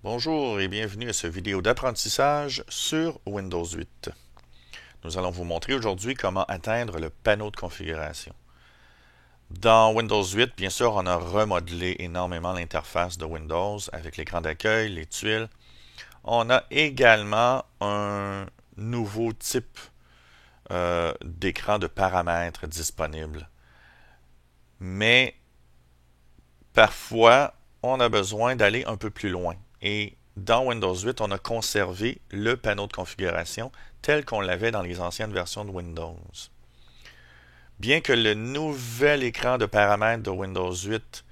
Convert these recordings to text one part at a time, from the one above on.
Bonjour et bienvenue à cette vidéo d'apprentissage sur Windows 8. Nous allons vous montrer aujourd'hui comment atteindre le panneau de configuration. Dans Windows 8, bien sûr, on a remodelé énormément l'interface de Windows avec l'écran d'accueil, les tuiles. On a également un nouveau type d'écran de paramètres disponible. Mais parfois, on a besoin d'aller un peu plus loin. Et dans Windows 8, on a conservé le panneau de configuration tel qu'on l'avait dans les anciennes versions de Windows. Bien que le nouvel écran de paramètres de Windows 8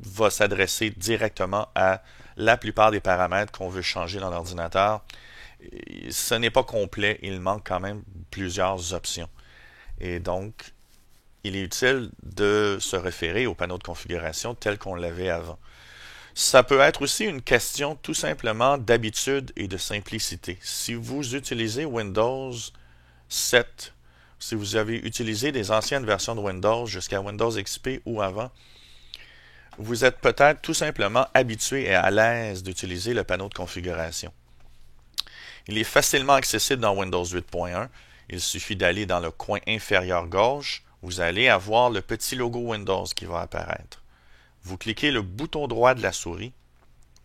va s'adresser directement à la plupart des paramètres qu'on veut changer dans l'ordinateur, ce n'est pas complet, il manque quand même plusieurs options. Et donc, il est utile de se référer au panneau de configuration tel qu'on l'avait avant. Ça peut être aussi une question tout simplement d'habitude et de simplicité. Si vous utilisez Windows 7, si vous avez utilisé des anciennes versions de Windows jusqu'à Windows XP ou avant, vous êtes peut-être tout simplement habitué et à l'aise d'utiliser le panneau de configuration. Il est facilement accessible dans Windows 8.1. Il suffit d'aller dans le coin inférieur gauche. Vous allez avoir le petit logo Windows qui va apparaître. Vous cliquez le bouton droit de la souris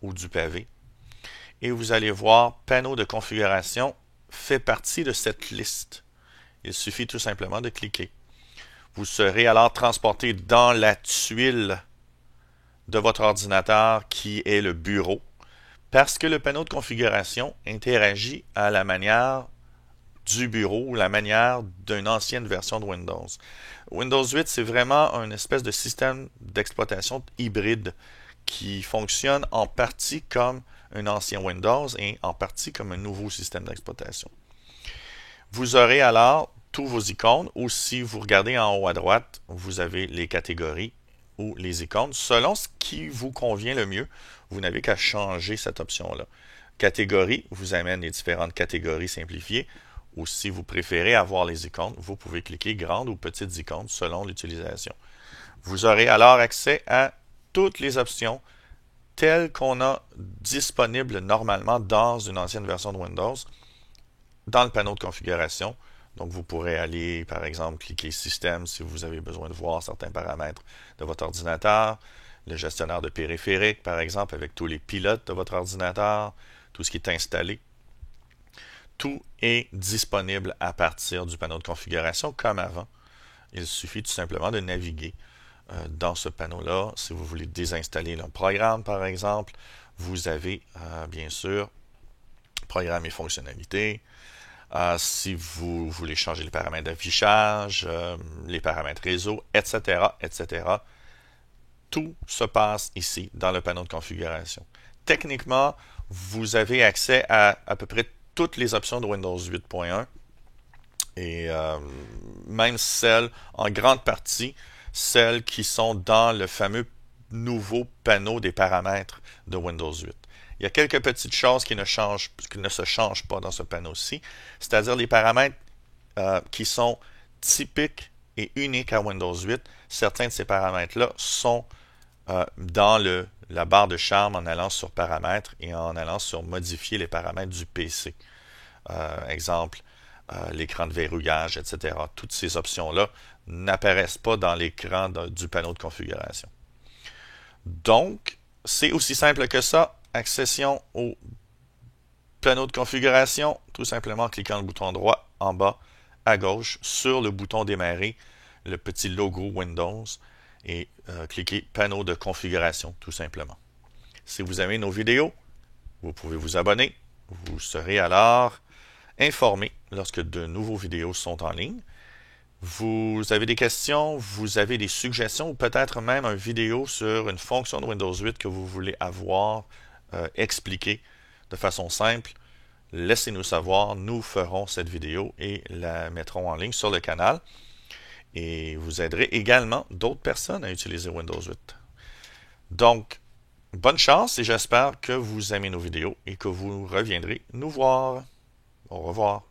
ou du pavé et vous allez voir panneau de configuration fait partie de cette liste. Il suffit tout simplement de cliquer. Vous serez alors transporté dans la tuile de votre ordinateur qui est le bureau parce que le panneau de configuration interagit à la manière du bureau ou la manière d'une ancienne version de Windows. Windows 8, c'est vraiment une espèce de système d'exploitation hybride qui fonctionne en partie comme un ancien Windows et en partie comme un nouveau système d'exploitation. Vous aurez alors tous vos icônes, ou si vous regardez en haut à droite, vous avez les catégories ou les icônes. Selon ce qui vous convient le mieux, vous n'avez qu'à changer cette option-là. Catégorie vous amène les différentes catégories simplifiées. Ou si vous préférez avoir les icônes, vous pouvez cliquer grandes ou petites icônes selon l'utilisation. Vous aurez alors accès à toutes les options telles qu'on a disponibles normalement dans une ancienne version de Windows dans le panneau de configuration. Donc vous pourrez aller, par exemple, cliquer Système si vous avez besoin de voir certains paramètres de votre ordinateur, le gestionnaire de périphériques, par exemple, avec tous les pilotes de votre ordinateur, tout ce qui est installé. Tout est disponible à partir du panneau de configuration comme avant. Il suffit tout simplement de naviguer dans ce panneau-là. Si vous voulez désinstaller un programme, par exemple, vous avez bien sûr programme et fonctionnalités. Si vous voulez changer les paramètres d'affichage, les paramètres réseau, etc., etc., tout se passe ici dans le panneau de configuration. Techniquement, vous avez accès à peu près toutes les options de Windows 8.1 et même celles, en grande partie, celles qui sont dans le fameux nouveau panneau des paramètres de Windows 8. Il y a quelques petites choses qui ne se changent pas dans ce panneau-ci, c'est-à-dire les paramètres qui sont typiques et uniques à Windows 8. Certains de ces paramètres-là sont dans la barre de charme en allant sur paramètres et en allant sur modifier les paramètres du PC. Exemple, l'écran de verrouillage, etc. Toutes ces options-là n'apparaissent pas dans l'écran du panneau de configuration. Donc, c'est aussi simple que ça. Accession au panneau de configuration, tout simplement en cliquant le bouton droit en bas à gauche sur le bouton démarrer, le petit logo Windows et cliquez panneau de configuration tout simplement. Si vous aimez nos vidéos, vous pouvez vous abonner. Vous serez alors informé lorsque de nouveaux vidéos sont en ligne. Vous avez des questions, vous avez des suggestions ou peut-être même une vidéo sur une fonction de Windows 8 que vous voulez avoir expliquée de façon simple. Laissez-nous savoir, nous ferons cette vidéo et la mettrons en ligne sur le canal. Et vous aiderez également d'autres personnes à utiliser Windows 8. Donc, bonne chance et j'espère que vous aimez nos vidéos et que vous reviendrez nous voir. Au revoir.